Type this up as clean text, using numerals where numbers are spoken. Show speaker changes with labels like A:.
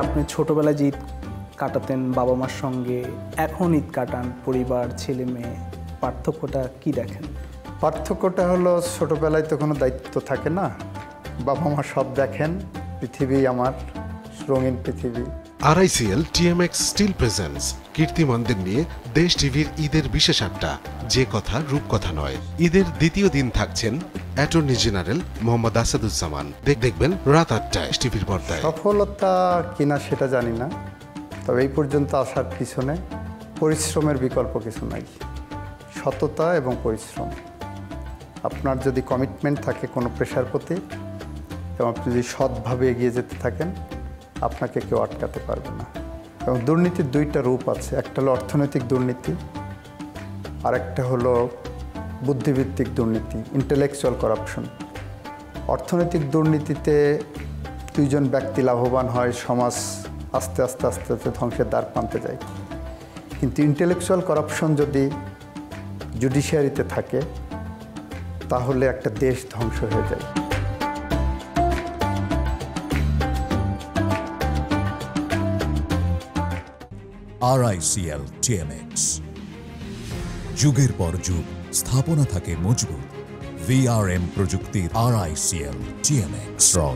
A: আপনি ছোটবেলায় যে ঈদ কাটাতেন বাবা মার সঙ্গে, এখন ঈদ কাটান পরিবার ছেলে মেয়ে, পার্থক্যটা কি দেখেন?
B: পার্থক্যটা হলো ছোটোবেলায় তো কোনো দায়িত্ব থাকে না, বাবা মা সব দেখেন, পৃথিবী আমার রঙিন পৃথিবী।
C: RICL TMX স্টিল প্রেজেন্স কীর্তিমানদের নিয়ে দেশ টিভির ঈদের বিশেষ আড্ডা, যে কথা রূপকথা নয়। ঈদের দ্বিতীয় দিন থাকছেন অ্যাটর্নি জেনারেল মোহাম্মদ আসাদুজ্জামান। দেখবেন রাত 8টায় টিভির পর্দায়।
B: সফলতা কিনা সেটা জানি না, তবে এই পর্যন্ত আসার পিছনে পরিশ্রমের বিকল্প কিছু নাই। সততা এবং পরিশ্রম, আপনার যদি কমিটমেন্ট থাকে কোনো পেশার প্রতি এবং আপনি যদি সৎভাবে এগিয়ে যেতে থাকেন, আপনাকে কেউ আটকাতে পারবে না। এবং দুর্নীতির দুইটা রূপ আছে, একটা হলো অর্থনৈতিক দুর্নীতি, আর একটা হলো বুদ্ধিভিত্তিক দুর্নীতি, ইন্টেলেকচুয়াল করাপশন। অর্থনৈতিক দুর্নীতিতে দুইজন ব্যক্তি লাভবান হয়, সমাজ আস্তে আস্তে আস্তে আস্তে ধ্বংসের দ্বার প্রান্তে যায়। কিন্তু ইন্টেলেকচুয়াল করাপশন যদি জুডিশিয়ারিতে থাকে, তাহলে একটা দেশ ধ্বংস হয়ে যায়।
D: RICL TMX, যুগের পর যুগ স্থাপনা থাকে মজবুত। VRM প্রযুক্তির RICL TMX রড